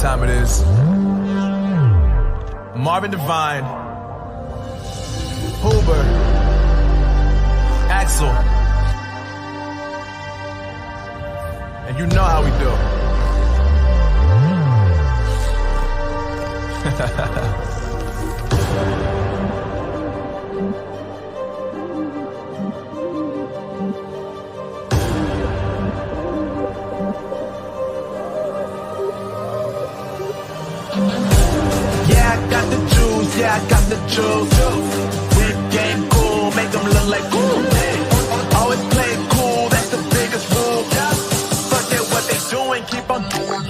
time it is. Marvin Devine, Huber, Axel, and you know how we do. Yeah, I got the juice. Whip game cool, make them look like cool. Always play cool, that's the biggest rule. Forget what they doing, keep on doing.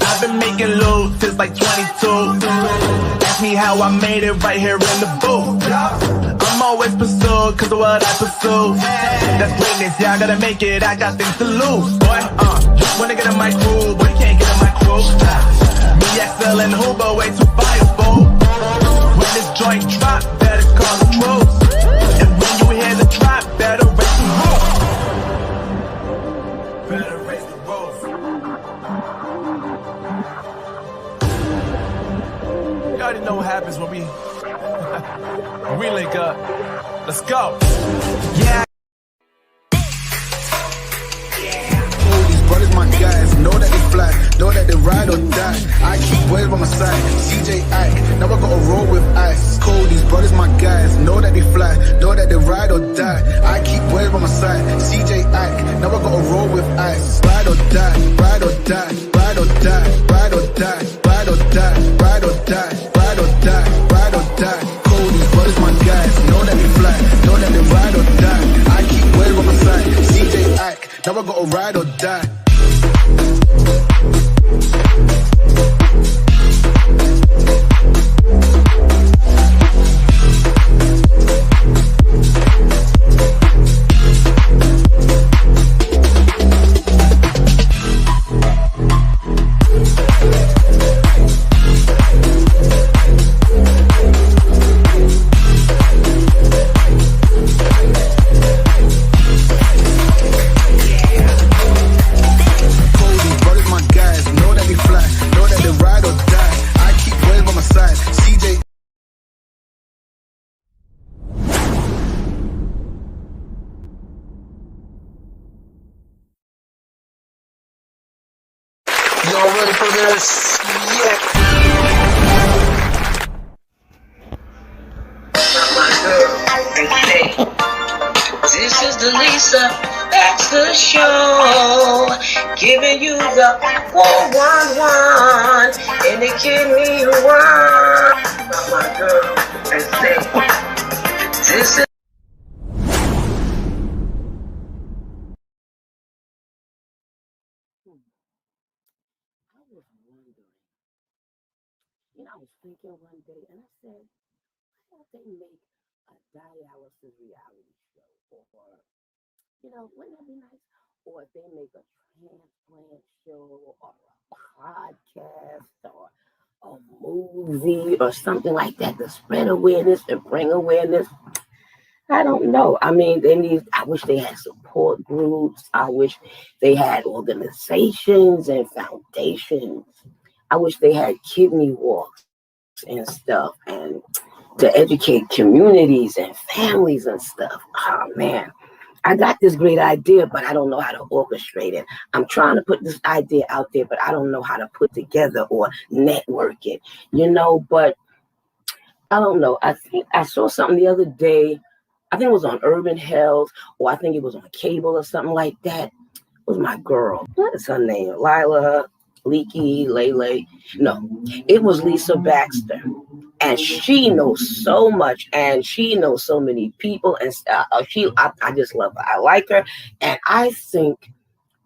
I've been making loot since like 22. Ask me how I made it right here in the booth. I'm always pursued cause of what I pursue. That's greatness, yeah, I gotta make it, I got things to lose. Boy, wanna get in my crew, but you can't get in my crew. Me, XL, and Huber way too fireable. When this joint drop, better call the troops. And when you hear the drop, better raise the roof. Better raise the roof. You already know what happens when we link up. Let's go. Yeah. All these brothers, my guys, know that they fly, know that they ride or die. I keep boys by my side, CJ Ike, now I gotta roll with ice. Cold, these brothers, my guys, know that they fly, know that they ride or die. I keep boys by my side, CJ Ike, now I gotta roll with ice. Ride or die, ride or die, ride or die, ride or die, ride or die, ride or die, ride or die, ride or die. Cold, these brothers, my guys, know that they fly, know that they ride or die. I keep boys by my side, CJ Ike, now I gotta ride or die. Y'all ready for this? Yeah. This is the Lisa, that's the show. Giving you the 411 and the kidney one. My girl, and say, this is. I was thinking one day, and I said, why don't they make a dialysis reality show? Or, wouldn't that be nice? Or if they make a transplant show, or a podcast, or a movie, or something like that to spread awareness, to bring awareness. I don't know. I mean, I wish they had support groups. I wish they had organizations and foundations. I wish they had kidney walks and stuff, and to educate communities and families and stuff. Oh man, I got this great idea, but I don't know how to orchestrate it. I'm trying to put this idea out there, but I don't know how to put together or network it, but I don't know. I think I saw something the other day. I think it was on Urban Health, or I think it was on cable or something like that. It was my girl. What is her name? Lila, Leaky, Lele. No, it was Lisa Baxter. And she knows so much, and she knows so many people, and I just love her. I like her, and I think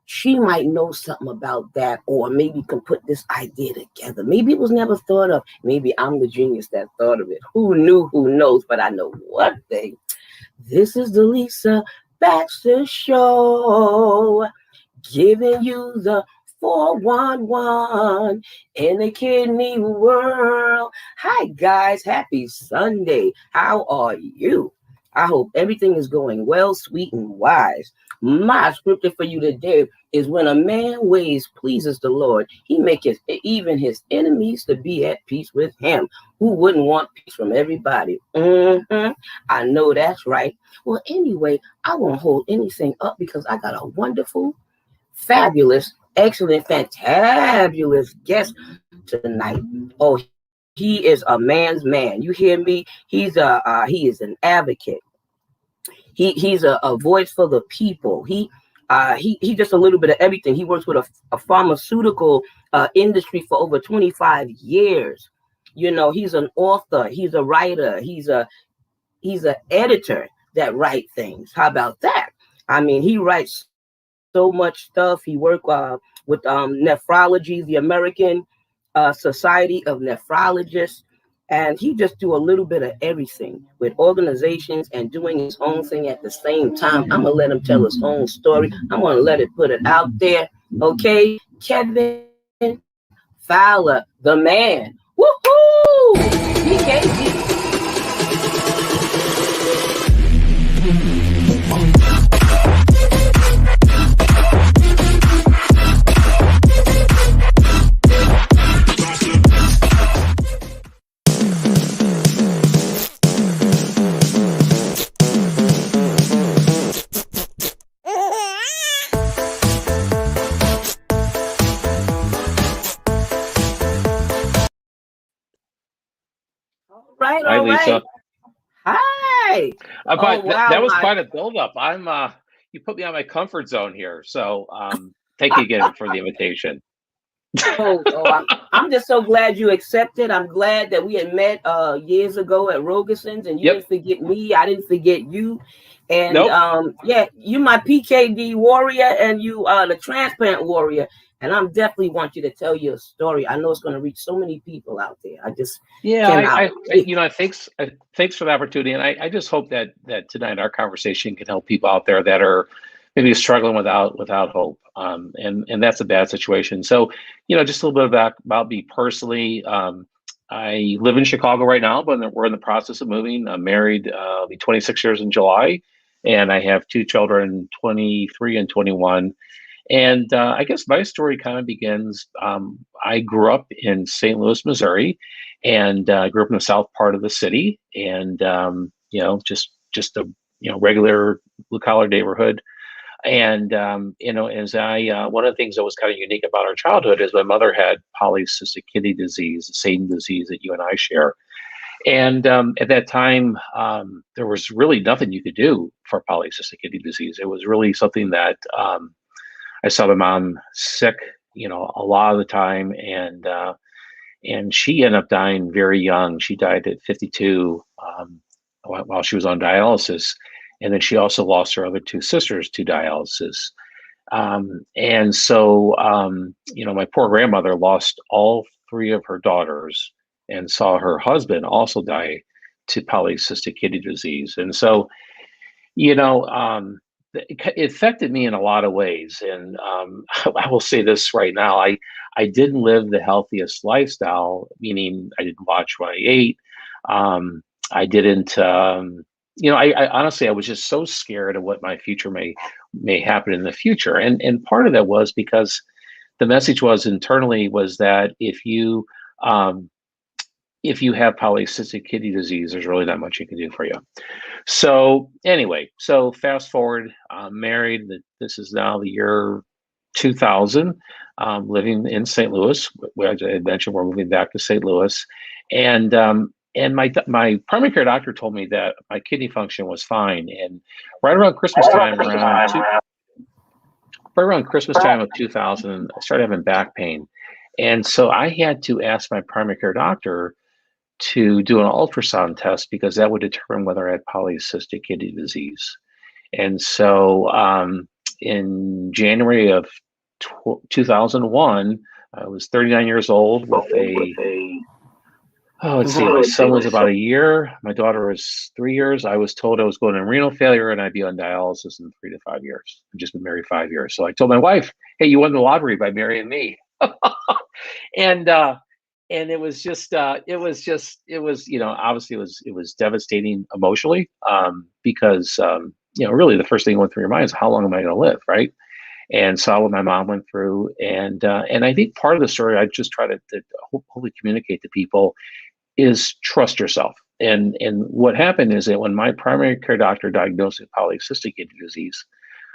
she might know something about that, or maybe can put this idea together. Maybe it was never thought of. Maybe I'm the genius that thought of it. Who knew? Who knows? But I know one thing. This is the Lisa Baxter Show, giving you the 411 in the kidney world. Hi, guys. Happy Sunday. How are you? I hope everything is going well, sweet, and wise. My scripture for you today is when a man ways pleases the Lord, he maketh even his enemies to be at peace with him. Who wouldn't want peace from everybody? I know that's right. Well, anyway, I won't hold anything up because I got a wonderful, fabulous, excellent, fantabulous guest tonight. Oh, he is a man's man. You hear me? He is an advocate. He's a voice for the people. He just a little bit of everything. He works with a pharmaceutical industry for over 25 years. You know, he's an author. He's a writer. He's an editor that write things. How about that? I mean, he writes so much stuff. He worked with nephrology, the American Society of Nephrologists. And he just do a little bit of everything with organizations and doing his own thing at the same time. I'm going to let him tell his own story. I'm going to let it put it out there. Okay, Kevin Fowler, the man. Woohoo! PKD. Hi, Lisa. Hi. That was quite a build-up. You put me on my comfort zone here, so thank you again for the invitation. I'm just so glad you accepted. I'm glad that we had met years ago at Rogerson's, and you didn't forget me. I didn't forget you. And you my PKD warrior, and you the transplant warrior. And I'm definitely want you to tell your story. I know it's going to reach so many people out there. Thanks for the opportunity, and I just hope that tonight our conversation can help people out there that are maybe struggling without hope, and that's a bad situation. So, just a little bit about me personally. I live in Chicago right now, but we're in the process of moving. I'm married. I'll be 26 years in July, and I have two children, 23 and 21. And I guess my story kind of begins. I grew up in St. Louis, Missouri, and grew up in the south part of the city, and just a regular blue collar neighborhood. And as one of the things that was kind of unique about our childhood is my mother had polycystic kidney disease, the same disease that you and I share. And at that time, there was really nothing you could do for polycystic kidney disease. It was really something that I saw my mom sick, a lot of the time, and she ended up dying very young. She died at 52 while she was on dialysis, and then she also lost her other two sisters to dialysis. And so, my poor grandmother lost all three of her daughters and saw her husband also die to polycystic kidney disease. And so, it affected me in a lot of ways. And I will say this right now, I didn't live the healthiest lifestyle, meaning I didn't watch what I ate. I didn't, I honestly, I was just so scared of what my future may happen in the future. And part of that was because the message was internally was that if you have polycystic kidney disease, there's really not much you can do for you. So anyway, fast forward, I'm married. This is now the year 2000, living in St. Louis. As I had mentioned, we're moving back to St. Louis. And my primary care doctor told me that my kidney function was fine. And right around Christmas time, around Christmas time of 2000, I started having back pain. And so I had to ask my primary care doctor to do an ultrasound test because that would determine whether I had polycystic kidney disease. And so in January of 2001, I was 39 years old with let's see, my son was about a year, my daughter was 3 years. I was told I was going to renal failure and I'd be on dialysis in 3 to 5 years. I've just been married 5 years. So I told my wife, hey, you won the lottery by marrying me. And it was just, obviously it was devastating emotionally, because, really the first thing that went through your mind is how long am I going to live, right? And saw what my mom went through, and I think part of the story I just try to hopefully communicate to people is trust yourself. And what happened is that when my primary care doctor diagnosed me with polycystic kidney disease,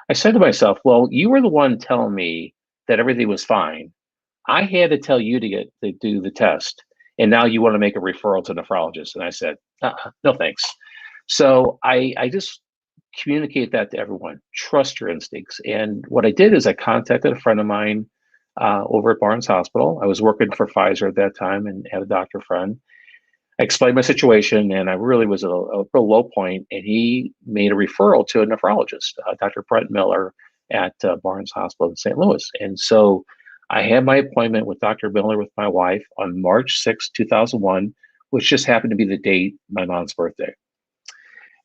I said to myself, well, you were the one telling me that everything was fine. I had to tell you to do the test, and now you want to make a referral to a nephrologist. And I said, no thanks. So I just communicate that to everyone. Trust your instincts. And what I did is I contacted a friend of mine over at Barnes Hospital. I was working for Pfizer at that time and had a doctor friend. I explained my situation, and I really was at a real low point, and he made a referral to a nephrologist, Dr. Brent Miller at Barnes Hospital in St. Louis. And so I had my appointment with Dr. Miller with my wife on March 6, 2001, which just happened to be the date my mom's birthday.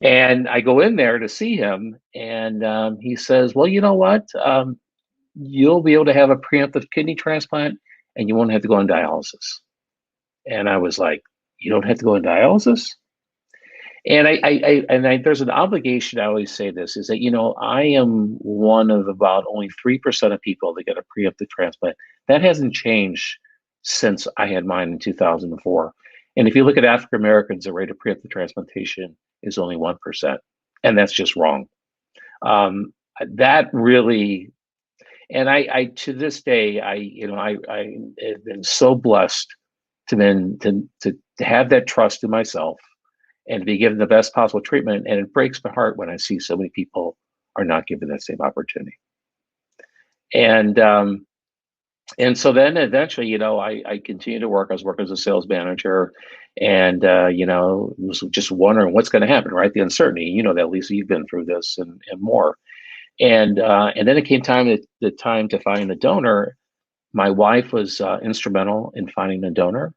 And I go in there to see him, and he says, well, you know what? You'll be able to have a preemptive kidney transplant, and you won't have to go on dialysis. And I was like, you don't have to go on dialysis? And I there's an obligation, I always say this, is that, I am one of about only 3% of people that get a preemptive transplant. That hasn't changed since I had mine in 2004. And if you look at African Americans, the rate of preemptive transplantation is only 1%. And that's just wrong. That really, and I to this day, I have been so blessed to have that trust in myself and to be given the best possible treatment. And it breaks my heart when I see so many people are not given that same opportunity. And so then eventually, I continued to work. I was working as a sales manager, and was just wondering what's going to happen, right? The uncertainty, that, Lisa, you've been through this and more. And then it came the time to find a donor. My wife was instrumental in finding a donor.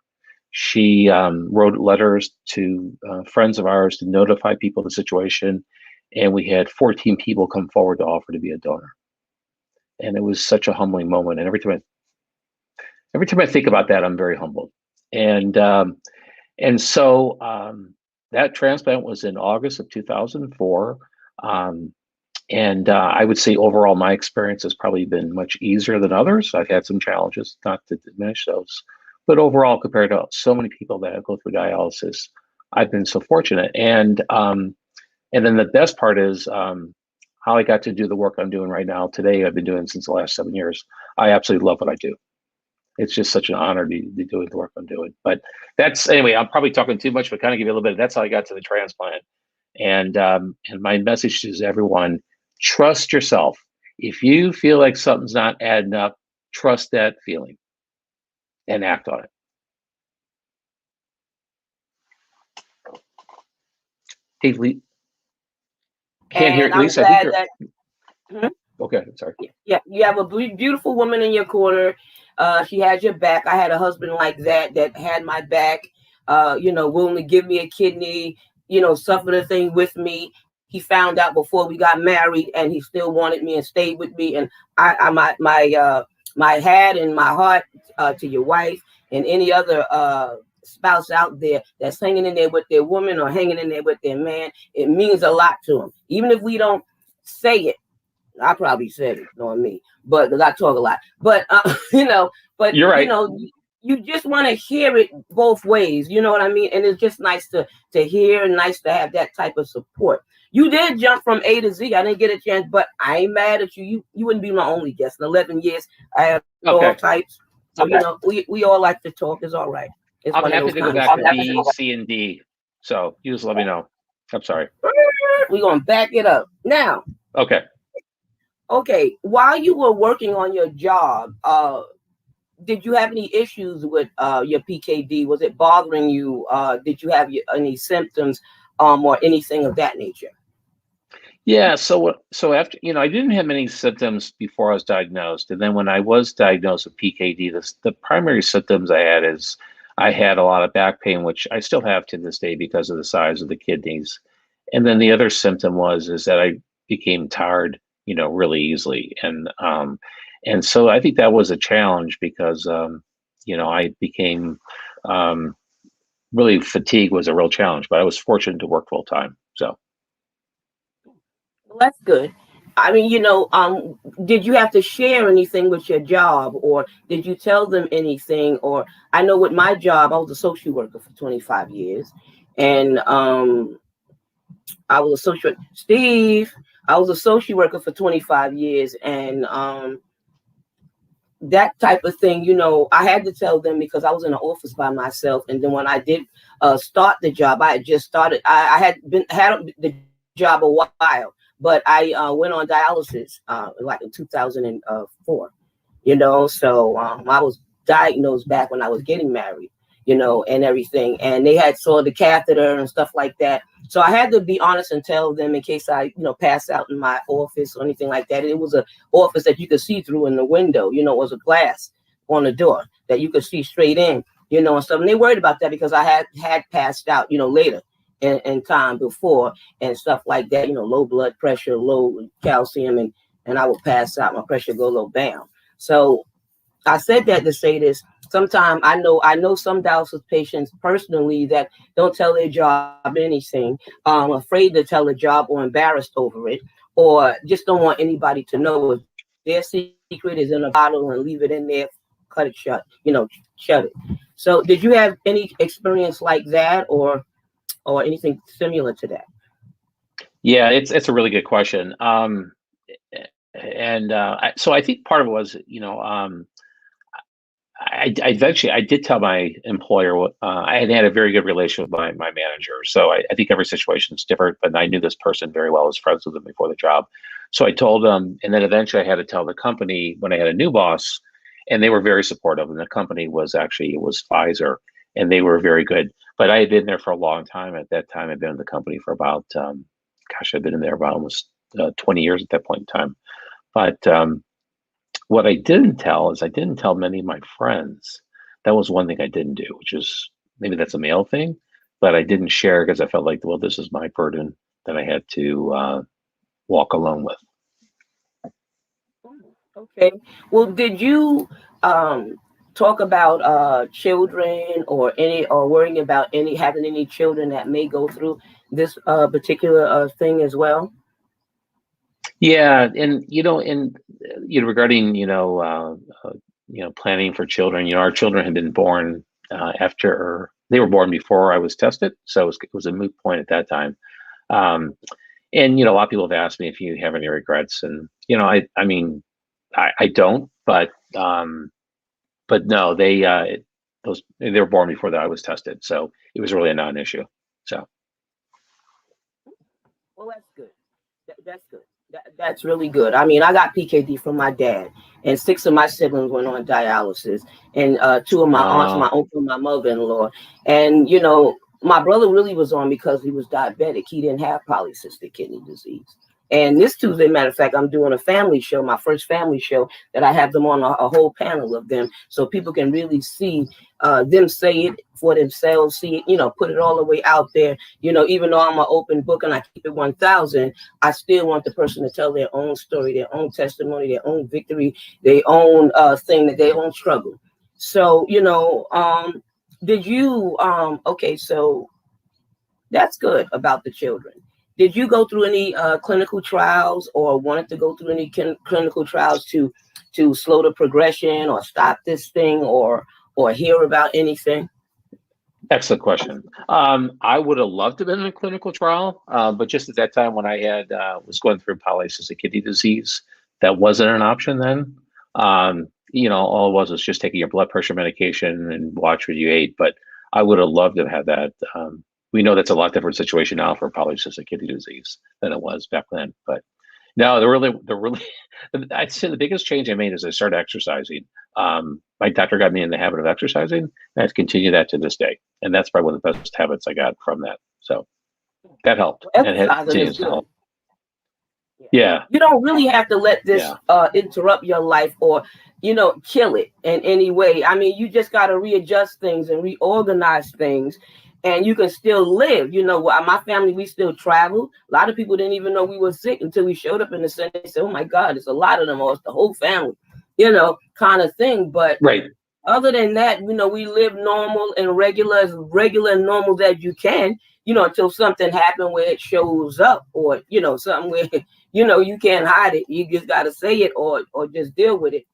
She wrote letters to friends of ours to notify people of the situation, and we had 14 people come forward to offer to be a donor. And it was such a humbling moment. And every time I think about that, I'm very humbled. And so that transplant was in August of 2004. And I would say overall, my experience has probably been much easier than others. I've had some challenges, not to diminish those, but overall, compared to so many people that go through dialysis, I've been so fortunate. And then the best part is how I got to do the work I'm doing right now today. I've been doing since the last 7 years. I absolutely love what I do. It's just such an honor to be doing the work I'm doing. But anyway, I'm probably talking too much, but kind of give you a little bit. That's how I got to the transplant. And my message is everyone, trust yourself. If you feel like something's not adding up, trust that feeling and act on it. Hey, can't hear Lisa. Okay, sorry. Yeah, you have a beautiful woman in your corner. She has your back. I had a husband like that had my back, willing to give me a kidney, suffer the thing with me. He found out before we got married, and he still wanted me and stayed with me. And my hat and my heart to your wife and any other spouse out there that's hanging in there with their woman or hanging in there with their man. It means a lot to them, even if we don't say it. I probably said it, knowing me, but because I talk a lot. But but you're right. You just want to hear it both ways. You know what I mean? And it's just nice to hear and nice to have that type of support. You did jump from A to Z. I didn't get a chance, but I ain't mad at you. You wouldn't be my only guest. In 11 years, I have all types. So, we all like to talk. It's all right. I'm happy to go back to B, C, and D. So you just let me know. I'm sorry. We're going to back it up. Now. Okay. While you were working on your job, did you have any issues with your PKD? Was it bothering you? Did you have any symptoms or anything of that nature? Yeah, so after, I didn't have many symptoms before I was diagnosed. And then when I was diagnosed with PKD, the primary symptoms I had is I had a lot of back pain, which I still have to this day because of the size of the kidneys. And then the other symptom is that I became tired, really easily. And so I think that was a challenge because I became really fatigue was a real challenge, but I was fortunate to work full time. So Well, that's good. I mean, did you have to share anything with your job, or did you tell them anything? Or I know with my job, I was a social worker for 25 years, and I was a social Steve. I was a social worker for 25 years, and that type of thing, I had to tell them because I was in the office by myself. And then when I did start the job, I had just started. I had the job a while, but I went on dialysis like in 2004. So I was diagnosed back when I was getting married, and everything. And they had saw the catheter and stuff like that. So I had to be honest and tell them in case I, pass out in my office or anything like that. It was an office that you could see through in the window, it was a glass on the door that you could see straight in, and stuff. And they worried about that because I had passed out, later in time before and stuff like that, low blood pressure, low calcium, and I would pass out, my pressure go low down. So I said that to say this. Sometimes I know some dialysis patients personally that don't tell their job anything, afraid to tell the job or embarrassed over it, or just don't want anybody to know if their secret is in a bottle and leave it in there, cut it shut, shut it. So did you have any experience like that or anything similar to that? yeah, it's a really good question. So I think part of it was, I eventually I did tell my employer. I had a very good relationship with my manager, so I think every situation is different. But I knew this person very well, I was friends with them before the job, so I told them. And then eventually, I had to tell the company when I had a new boss, and they were very supportive. And the company was it was Pfizer, and they were very good. But I had been there for a long time. At that time, I'd been in the company for about, I'd been in there about almost 20 years at that point in time. But what I didn't tell is I didn't tell many of my friends. That was one thing I didn't do, which is maybe that's a male thing, but I didn't share because I felt like, well, this is my burden that I had to walk alone with. Okay. Well, did you talk about children or worrying about having any children that may go through this particular thing as well? Yeah, and regarding planning for children, our children had been born after they were born before I was tested, so it was a moot point at that time. And a lot of people have asked me if you have any regrets, and I mean, I don't, but no, they were born before that I was tested, so it was really a non-issue. So. Well, that's good. That's good. That's really good. I mean, I got PKD from my dad, and 6 of my siblings went on dialysis, and 2 of my aunts, my uncle, my mother-in-law, and my brother really was on because he was diabetic. He didn't have polycystic kidney disease. And this Tuesday, matter of fact, I'm doing a family show, my first family show, that I have them on a whole panel of them so people can really see them say it for themselves, see it, put it all the way out there. Even though I'm an open book and I keep it 1,000, I still want the person to tell their own story, their own testimony, their own victory, their own thing, that their own struggle. So, did you, okay, so that's good about the children. Did you go through any clinical trials or wanted to go through any clinical trials to slow the progression or stop this thing or hear about anything? Excellent question. I would have loved to have been in a clinical trial, but just at that time when I was going through polycystic kidney disease, that wasn't an option then. All it was just taking your blood pressure medication and watch what you ate. But I would have loved to have had that. We know that's a lot different situation now for polycystic kidney disease than it was back then. But no, I'd say the biggest change I made is I started exercising. My doctor got me in the habit of exercising, and I've continued that to this day. And that's probably one of the best habits I got from that. So that helped, and it continues to help. Yeah. You don't really have to let this interrupt your life or, kill it in any way. I mean, you just got to readjust things and reorganize things, and you can still live. My family, we still travel. A lot of people didn't even know we were sick until we showed up in the center. They said, oh my God, it's a lot of them, or it's the whole family, kind of thing. But right. Other than that, we live normal and regular and normal that you can, until something happens where it shows up, or, something where, you can't hide it. You just got to say it or just deal with it,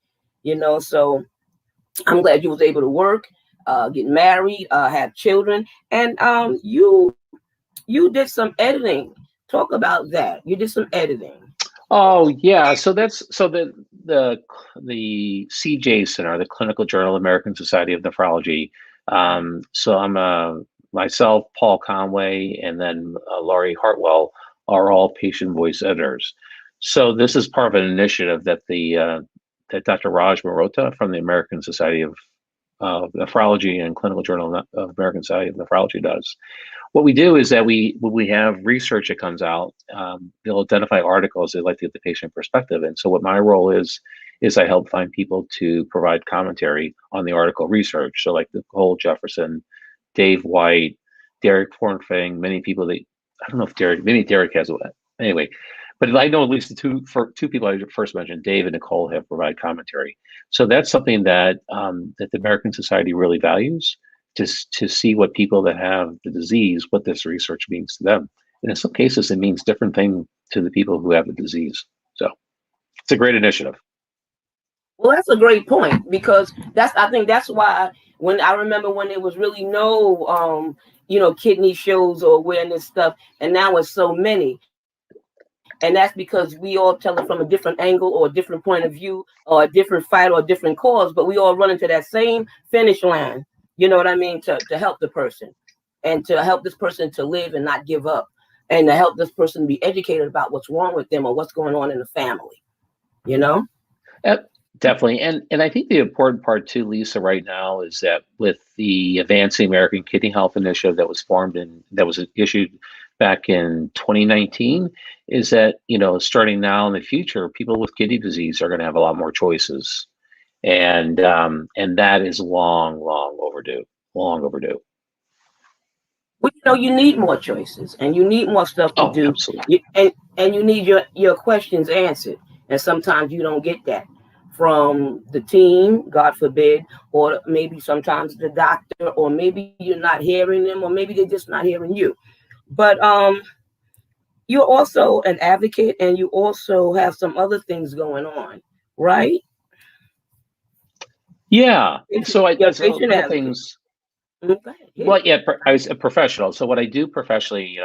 So I'm glad you was able to work, get married, have children. And you did some editing. Talk about that. You did some editing. Oh yeah, so the CJ Center, the Clinical Journal of American Society of Nephrology. So I'm myself, Paul Conway, and then Laurie Hartwell are all patient voice editors. So this is part of an initiative that that Dr. Raj Marota from the American Society of Nephrology and Clinical Journal of American Society of Nephrology does. What we do is that when we have research that comes out, they'll identify articles they like to get the patient perspective. And so what my role is I help find people to provide commentary on the article research. So like Nicole Jefferson, Dave White, Derek Fornfang, many people that, I don't know if maybe Derek has, anyway, but I know at least the two people I first mentioned, Dave and Nicole, have provided commentary. So that's something that that the American Society really values. To see what people that have the disease, what this research means to them. And in some cases, it means different things to the people who have the disease. So it's a great initiative. Well, that's a great point, because I think that's why when I remember when there was really no, kidney shows or awareness stuff, and now it's so many. And that's because we all tell it from a different angle or a different point of view or a different fight or a different cause, but we all run into that same finish line. You know what I mean? To help the person, and to help this person to live and not give up, and to help this person be educated about what's wrong with them or what's going on in the family, Definitely. And I think the important part too, Lisa, right now is that with the Advancing American Kidney Health Initiative that was formed and that was issued back in 2019, is that, starting now in the future, people with kidney disease are going to have a lot more choices. And that is long overdue. Well, you need more choices, and you need more stuff to do. Absolutely. And you need your questions answered. And sometimes you don't get that from the team, God forbid, or maybe sometimes the doctor, or maybe you're not hearing them, or maybe they're just not hearing you. But you're also an advocate, and you also have some other things going on, right? Yeah. So I did some things. Well, yeah, I was a professional. So what I do professionally,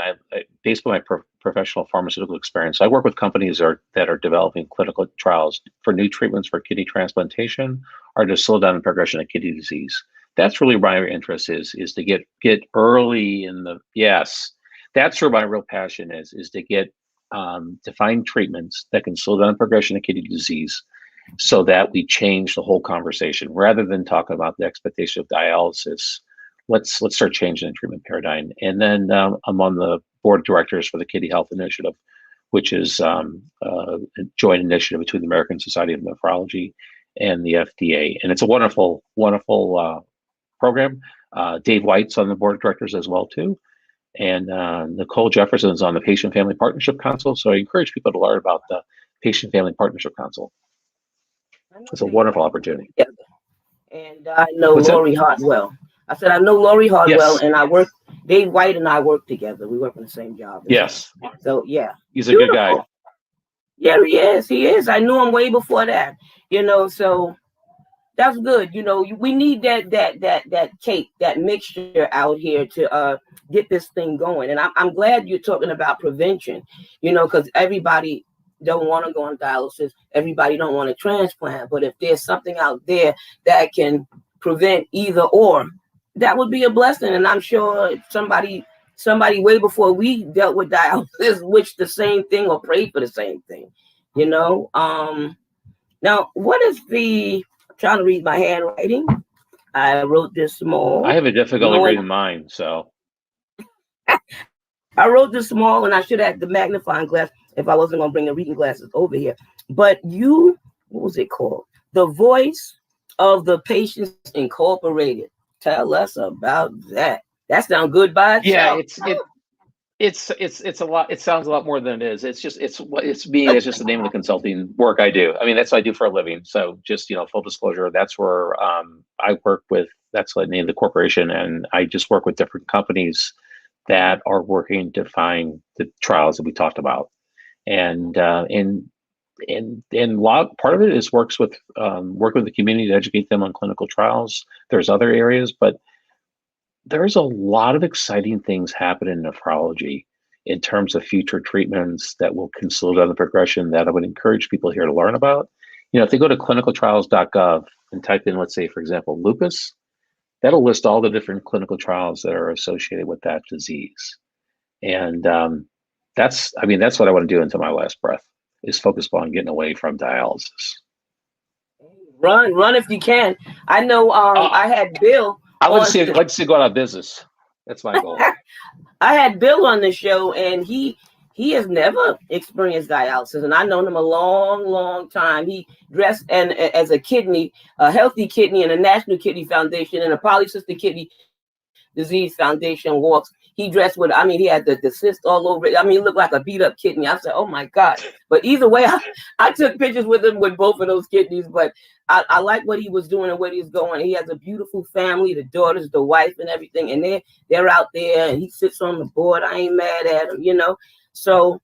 based on my professional pharmaceutical experience, I work with companies that are developing clinical trials for new treatments for kidney transplantation or to slow down the progression of kidney disease. That's really my interest is to get early in the, yes, that's where my real passion is to get, to find treatments that can slow down the progression of kidney disease so that we change the whole conversation rather than talking about the expectation of dialysis. Let's start changing the treatment paradigm. And then I'm on the board of directors for the Kidney Health Initiative, which is a joint initiative between the American Society of Nephrology and the FDA. And it's a wonderful program. Dave White's on the board of directors as well too. And Nicole Jefferson is on the Patient Family Partnership Council. So I encourage people to learn about the Patient Family Partnership Council. It's a wonderful opportunity. And I know Laurie Hartwell. I said, I know Laurie Hartwell, yes. And Dave White and I work together. We work on the same job. Yes. So, yeah. He's a good guy. Yeah, he is. I knew him way before that, so that's good. We need that cake, that mixture out here to get this thing going. And I'm glad you're talking about prevention, because everybody don't want to go on dialysis. Everybody don't want to transplant. But if there's something out there that can prevent either or, that would be a blessing. And I'm sure somebody way before we dealt with dialysis wished the same thing or prayed for the same thing, Now, what is I'm trying to read my handwriting. I wrote this small. I have a difficulty reading mine, so. I wrote this small, and I should have the magnifying glass. if I wasn't going to bring the reading glasses over here. But you, what was it called? The Voice of the Patients Incorporated. Tell us about that. That sounds good by itself. Yeah, it's a lot. It sounds a lot more than it is. It's just it's me. It's just the name of the consulting work I do. I mean, that's what I do for a living. So just full disclosure, that's where I work with. That's the name of the corporation, and I just work with different companies that are working to find the trials that we talked about, and a lot part of it is working with the community to educate them on clinical trials. There's other areas, but there's a lot of exciting things happening in nephrology in terms of future treatments that can slow down the progression that I would encourage people here to learn about. If they go to clinicaltrials.gov and type in, let's say, for example, lupus, that'll list all the different clinical trials that are associated with that disease. And that's what I want to do until my last breath, is focus on getting away from dialysis. Run if you can. I know I had Bill. I'd like to see go out of business. That's my goal. I had Bill on the show, and he has never experienced dialysis, and I've known him a long time. He dressed as a healthy kidney, in a National Kidney Foundation and a Polycystic Kidney Disease Foundation walks. He dressed with, he had the cyst all over it. He looked like a beat up kidney. I said, oh my God. But either way, I took pictures with him with both of those kidneys. But I like what he was doing and where he's going. He has a beautiful family, the daughters, the wife, and everything. And they're out there, and he sits on the board. I ain't mad at him, So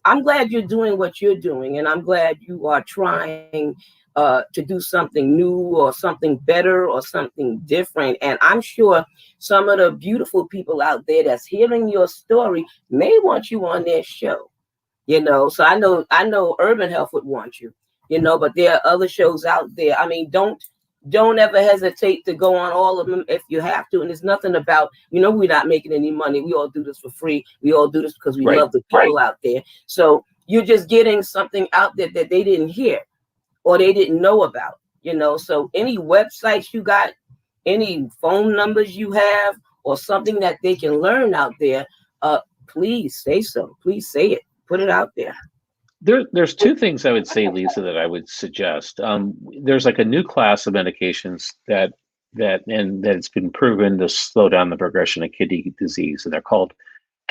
I'm glad you're doing what you're doing, and I'm glad you are trying to do something new or something better or something different. And I'm sure some of the beautiful people out there that's hearing your story may want you on their show, So I know Urban Health would want you, but there are other shows out there. Don't ever hesitate to go on all of them if you have to. And there's nothing about, we're not making any money. We all do this for free. We all do this because we love the people out there. So you're just getting something out there that they didn't hear or they didn't know about, So any websites you got, any phone numbers you have, or something that they can learn out there, please say so. Please say it. Put it out there. There's two things I would say, Lisa, that I would suggest. There's like a new class of medications that it's been proven to slow down the progression of kidney disease, and they're called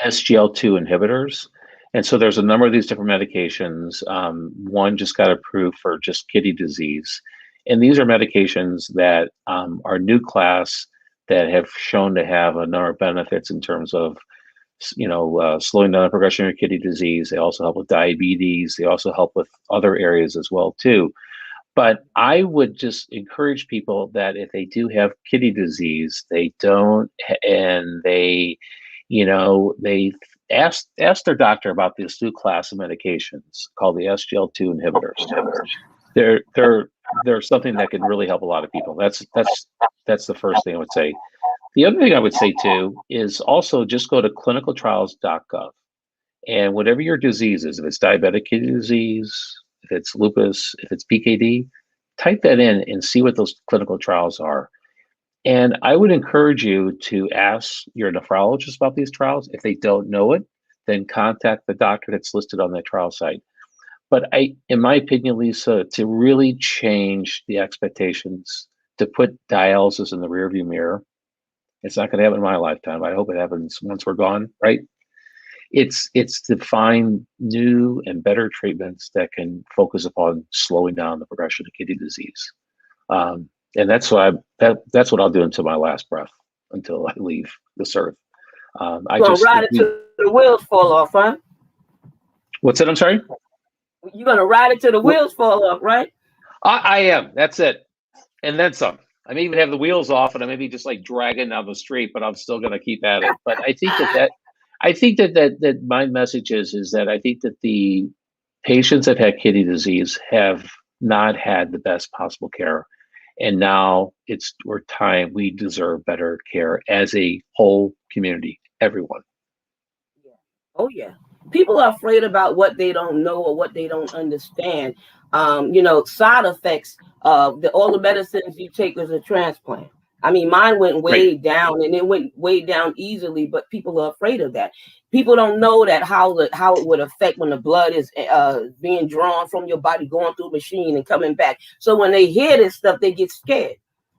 SGL2 inhibitors. And so there's a number of these different medications. One just got approved for just kidney disease. And these are medications that are new class that have shown to have a number of benefits in terms of, slowing down the progression of kidney disease. They also help with diabetes. They also help with other areas as well, too. But I would just encourage people that if they do have kidney disease, they ask their doctor about this new class of medications called the SGL2 inhibitors. They're something that can really help a lot of people. That's the first thing I would say. The other thing I would say too is also just go to clinicaltrials.gov, and whatever your disease is, if it's diabetic kidney disease, if it's lupus, if it's PKD, type that in and see what those clinical trials are. And I would encourage you to ask your nephrologist about these trials. If they don't know it, then contact the doctor that's listed on that trial site. But in my opinion, Lisa, to really change the expectations, to put dialysis in the rearview mirror, it's not going to happen in my lifetime. I hope it happens once we're gone, right? It's to find new and better treatments that can focus upon slowing down the progression of kidney disease. And that's what I'll do until my last breath, until I leave this earth. Ride it till the wheels fall off, huh? What's that? I'm sorry? You're gonna ride it till the wheels fall off, right? I am. That's it. And then some. I may even have the wheels off, and I may be just like dragging down the street, but I'm still going to keep at it. But I think that my message is that I think that the patients that had kidney disease have not had the best possible care, and now we deserve better care as a whole community, everyone. Oh yeah. People are afraid about what they don't know or what they don't understand. Side effects of all the medicines you take as a transplant. I mean, mine went way Right. down, and it went way down easily, but people are afraid of that. People don't know that how it would affect when the blood is being drawn from your body, going through a machine and coming back. So when they hear this stuff, they get scared.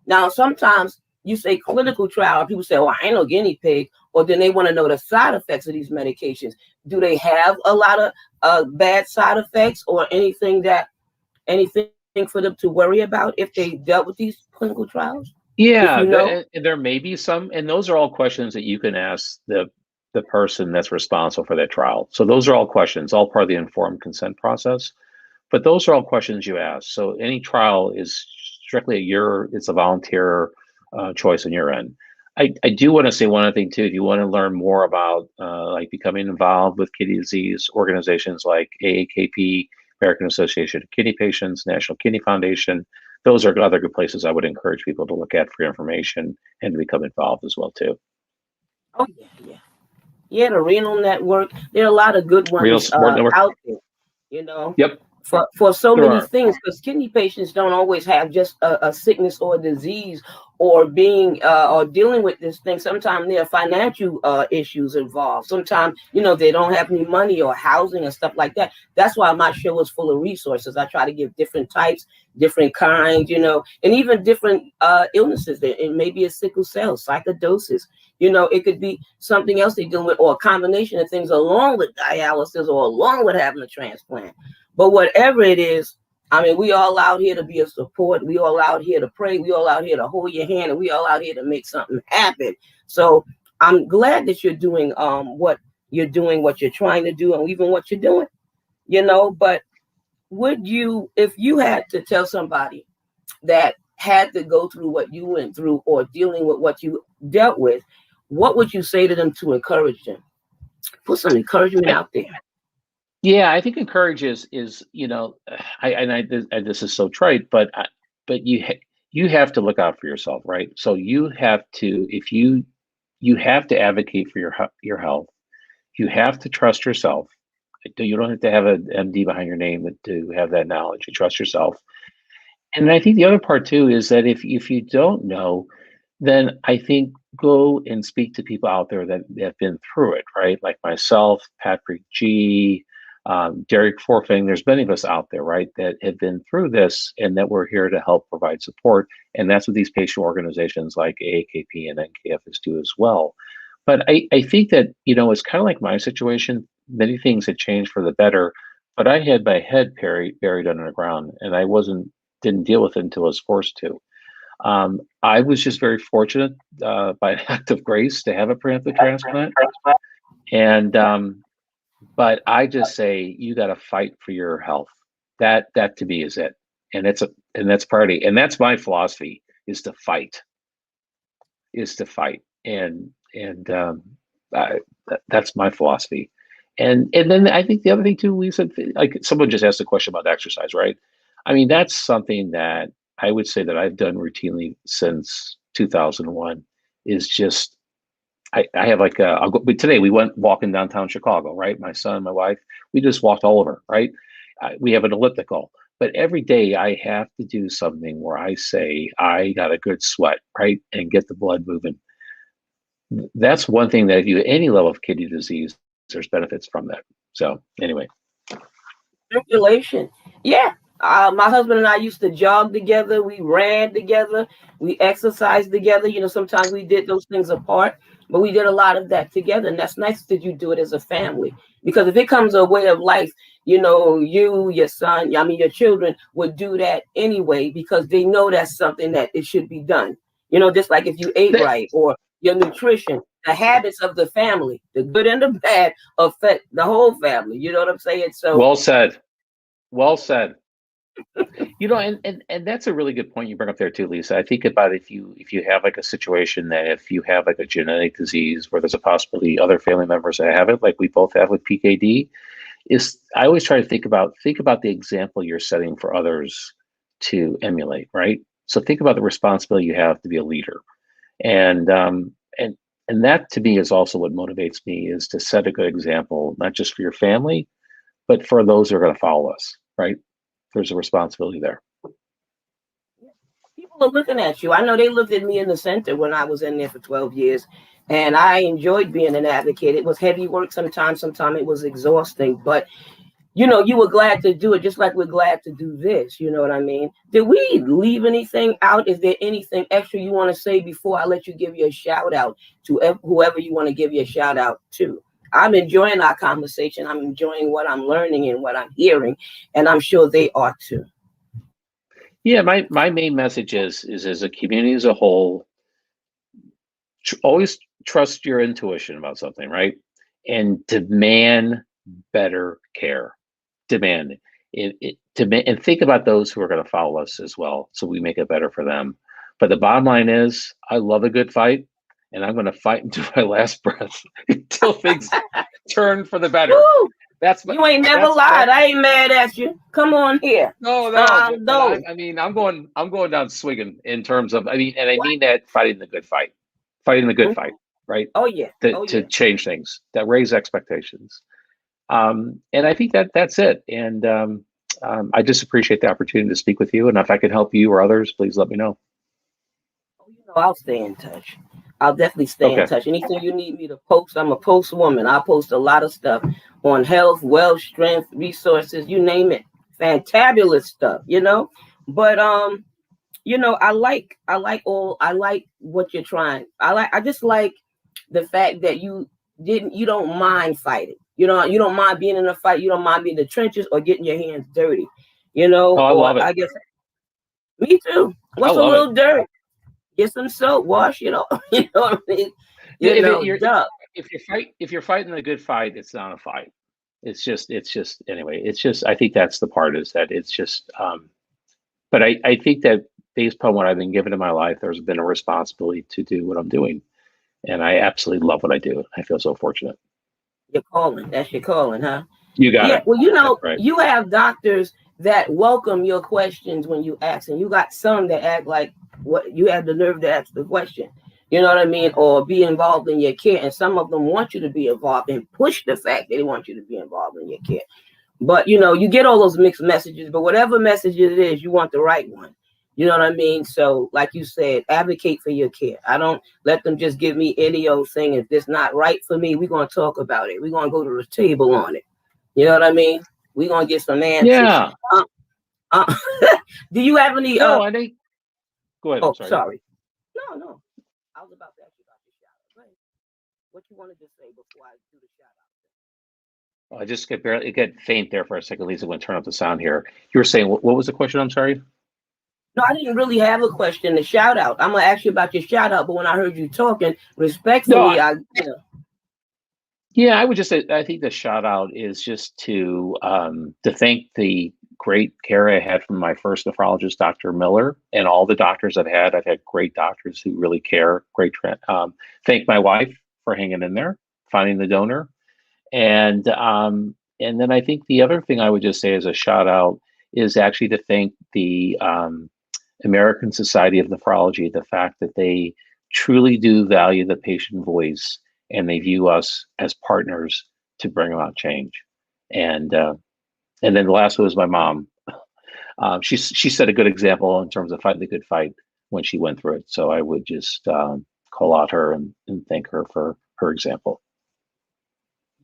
Now, sometimes you say clinical trial, people say, "Well, I ain't no guinea pig," or then they want to know the side effects of these medications. Do they have a lot of bad side effects or anything for them to worry about if they dealt with these clinical trials? If Yeah, you know. and there may be some, and those are all questions that you can ask the person that's responsible for that trial. So those are all questions, all part of the informed consent process. But those are all questions you ask. So any trial is strictly it's a volunteer choice on your end. I do want to say one other thing too. If you want to learn more about like becoming involved with kidney disease organizations like AAKP, American Association of Kidney Patients, National Kidney Foundation, those are other good places I would encourage people to look at for information and to become involved as well too. Oh yeah, yeah, yeah. The renal network. There are a lot of good Renal ones Support Network. out there. You know, Yep, for so there many are. things, because kidney patients don't always have just a sickness or a disease or being or dealing with this thing. Sometimes there are financial issues involved. Sometimes they don't have any money or housing and stuff like that. That's why my show is full of resources. I try to give different types, different kinds, and even different illnesses. It may be a sickle cell, psychosis. It could be something else they're dealing with, or a combination of things along with dialysis or along with having a transplant. But whatever it is, I mean, we all out here to be a support. We all out here to pray. We all out here to hold your hand, and we all out here to make something happen. So I'm glad that you're doing what you're doing, what you're trying to do, and even what you're doing. But would you, if you had to tell somebody that had to go through what you went through or dealing with what you dealt with, what would you say to them to encourage them? Put some encouragement out there. Yeah, I think encourage is this is so trite, but you have to look out for yourself, right? So you have to if you have to advocate for your health. You have to trust yourself. You don't have to have an MD behind your name to have that knowledge. You trust yourself. And I think the other part too is that if you don't know, then I think go and speak to people out there that have been through it, right? Like myself, Patrick G, Derek Forfang. There's many of us out there, right, that have been through this, and that we're here to help provide support. And that's what these patient organizations like AAKP and NKFS do as well. But I think that it's kind of like my situation. Many things had changed for the better, but I had my head buried under the ground, and I didn't deal with it until I was forced to. I was just very fortunate by an act of grace to have a preemptive transplant. And but I just say you got to fight for your health. That to me is it. And that's party. And that's my philosophy is to fight. That's my philosophy. And then I think the other thing too, Lisa, like someone just asked a question about exercise, right? I mean, that's something that I would say that I've done routinely since 2001 is just, I have like but today we went walking downtown Chicago, right? My son, my wife, we just walked all over, right? We have an elliptical, but every day I have to do something where I say, I got a good sweat, right? And get the blood moving. That's one thing that if you have any level of kidney disease, there's benefits from that. So anyway. Circulation. Yeah. My husband and I used to jog together. We ran together. We exercised together. Sometimes we did those things apart, but we did a lot of that together. And that's nice that you do it as a family. Because if it comes a way of life, you, your son, your children would do that anyway, because they know that's something that it should be done. Just like if you ate right, or your nutrition, the habits of the family, the good and the bad affect the whole family. You know what I'm saying? So well said. Well said. And that's a really good point you bring up there too, Lisa. I think about if you have like a situation that if you have like a genetic disease where there's a possibility other family members that have it, like we both have with PKD, I always try to think about the example you're setting for others to emulate, right? So think about the responsibility you have to be a leader. And that to me is also what motivates me, is to set a good example, not just for your family, but for those who are going to follow us, right? There's a responsibility there. people are looking at you. I know they looked at me in the center when I was in there for 12 years, and I enjoyed being an advocate. It was heavy work sometimes it was exhausting, but you know, you were glad to do it, just like we're glad to do this. You know what I mean? Did we leave anything out? Is there anything extra you want to say before I let you give you a shout out to whoever you want to give you a shout out to? I'm enjoying our conversation. I'm enjoying what I'm learning and what I'm hearing, and I'm sure they are too. Yeah, my main message is as a community as a whole, always trust your intuition about something, right? And demand better care. Demand it, and think about those who are going to follow us as well, so we make it better for them. But the bottom line is, I love a good fight, and I'm going to fight until my last breath, until things turn for the better. Woo! That's You ain't never lied. I ain't mad at you. Come on here. No. I mean, I'm going down swinging in terms of. I mean, and I mean that fighting the good fight, right? Oh yeah. To change things, that raise expectations. And I think that's it. And I just appreciate the opportunity to speak with you. And if I can help you or others, please let me know. Oh, you know, I'll stay in touch. I'll definitely stay in touch. Anything you need me to post, I'm a post woman. I post a lot of stuff on health, wealth, strength, resources, you name it. Fantabulous stuff, you know. But you know, I like what you're trying. I just like the fact that you don't mind fighting. You know, you don't mind being in a fight. You don't mind being in the trenches or getting your hands dirty. You know, I love it. I guess me too. What's a little dirt? Get some soap, wash it off. You know what I mean? If you're fighting a good fight, it's not a fight. It's just anyway. It's just, I think that's the part, is that it's just. But I think that based upon what I've been given in my life, there's been a responsibility to do what I'm doing, and I absolutely love what I do. I feel so fortunate. Your calling. That's your calling, huh? You got it. Well, you know, right. You have doctors that welcome your questions when you ask, and you got some that act like what you have the nerve to ask the question. You know what I mean? Or be involved in your care. And some of them want you to be involved and push the fact that they want you to be involved in your care. But, you know, you get all those mixed messages, but whatever message it is, you want the right one. You know what I mean? So, like you said, advocate for your care. I don't let them just give me any old thing. If it's not right for me, we're going to talk about it. We're going to go to the table on it. You know what I mean? We're going to get some answers. Yeah. Do you have any? No, I think. Go ahead. Oh, sorry. No. I was about to ask you about the shout out. Right. What you wanted to say before I do the shout out? I just get faint there for a second, Lisa. When turn up the sound here. You were saying, what was the question? I'm sorry. No, I didn't really have a question to shout out. I'm gonna ask you about your shout out, but when I heard you talking respectfully, Yeah, I would just say, I think the shout out is just to thank the great care I had from my first nephrologist, Dr. Miller, and all the doctors I've had. I've had great doctors who really care. Thank my wife for hanging in there, finding the donor, and then I think the other thing I would just say as a shout out is actually to thank the American Society of Nephrology, the fact that they truly do value the patient voice, and they view us as partners to bring about change. And then the last one was my mom. She set a good example in terms of fighting the good fight when she went through it. So I would just call out her and thank her for her example.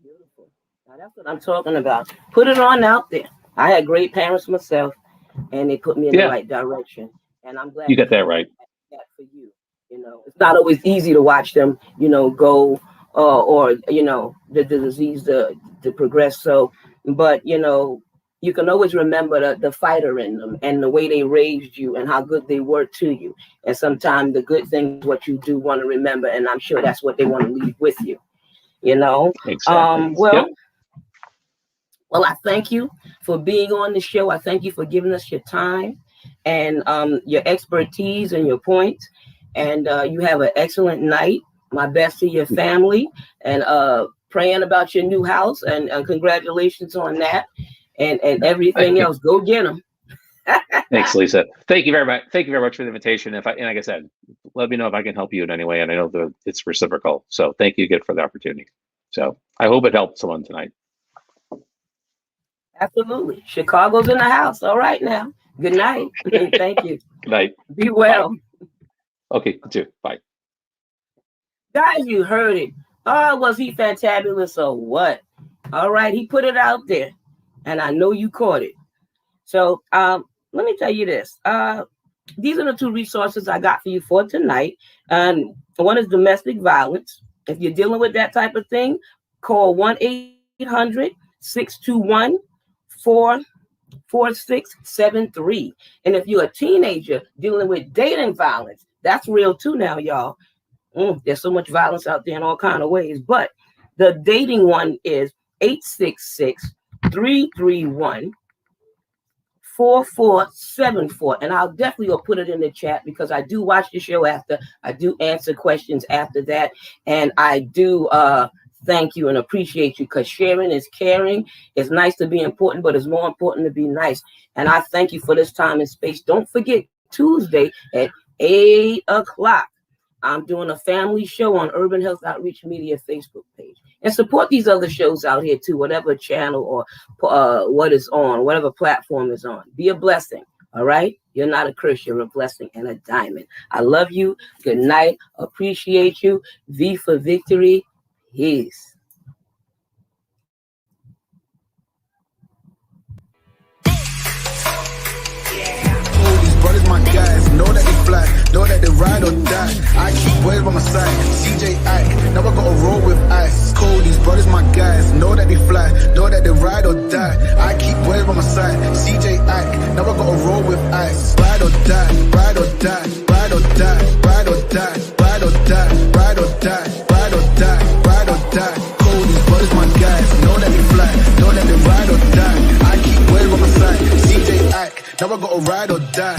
Beautiful. Now that's what I'm talking about. Put it on out there. I had great parents myself, and they put me in the right direction. And I'm glad you got that right. That for you. You know, it's not always easy to watch them, you know, go or you know, the disease to progress. So, but you know, you can always remember the fighter in them and the way they raised you and how good they were to you. And sometimes the good things, what you do want to remember, and I'm sure that's what they want to leave with you. You know, exactly. Well, I thank you for being on the show. I thank you for giving us your time and your expertise and your points. And you have an excellent night. My best to your family, and praying about your new house, and congratulations on that, and everything else. Go get them. Thanks, Lisa. Thank you very much. Thank you very much for the invitation. And like I said, let me know if I can help you in any way. And I know it's reciprocal. So thank you again for the opportunity. So I hope it helped someone tonight. Absolutely. Chicago's in the house. All right now. Good night. Thank you. Good night. Be well. Bye. Okay, you too. Bye. Guys, you heard it. Oh, was he fantabulous or what? All right, he put it out there, and I know you caught it. So let me tell you this. These are the two resources I got for you for tonight. And one is domestic violence. If you're dealing with that type of thing, call 1-800-621-4673. And if you're a teenager dealing with dating violence, that's real too now, y'all. There's so much violence out there in all kinds of ways. But the dating one is 866-331-4474. And I'll definitely put it in the chat because I do watch the show after. I do answer questions after that. And I do thank you and appreciate you because sharing is caring. It's nice to be important, but it's more important to be nice. And I thank you for this time and space. Don't forget, Tuesday at 8 o'clock. I'm doing a family show on Urban Health Outreach Media Facebook page. And support these other shows out here too, whatever channel or what is on, whatever platform is on. Be a blessing, all right? You're not a curse, you're a blessing and a diamond. I love you. Good night. Appreciate you. V for victory. Peace. Brothers, my guys, know that they fly, know that they ride or die. I keep boys by my side, CJ Ike, now I gotta roll with ice. Cody's brothers, my guys, know that they fly, know that they ride or die. I keep boys by my side, CJ Ike, now I gotta roll with ice. Ride or die, ride or die, ride or die, ride or die, ride or die, ride or die, ride or die, ride or die. Cody's brothers, my guys, know that they fly, know that they ride or die. I keep boys by my side, CJ Ike, now I gotta ride or die.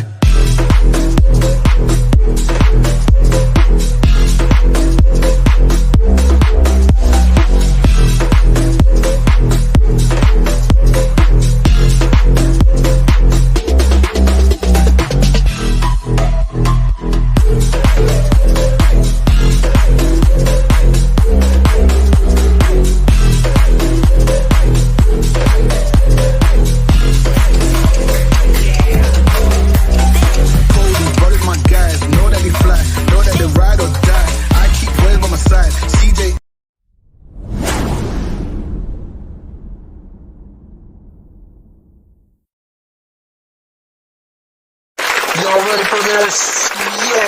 Y'all ready for this? Yeah.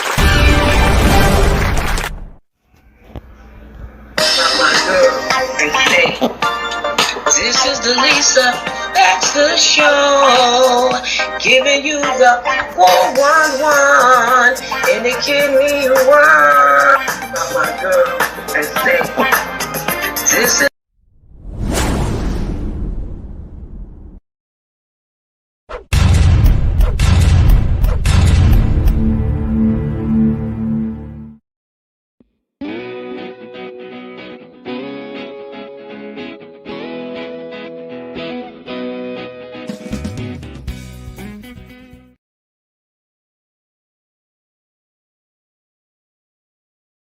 This is the Lisa, that's the show, giving you the 411 and the kidney one. My girl, and say, this is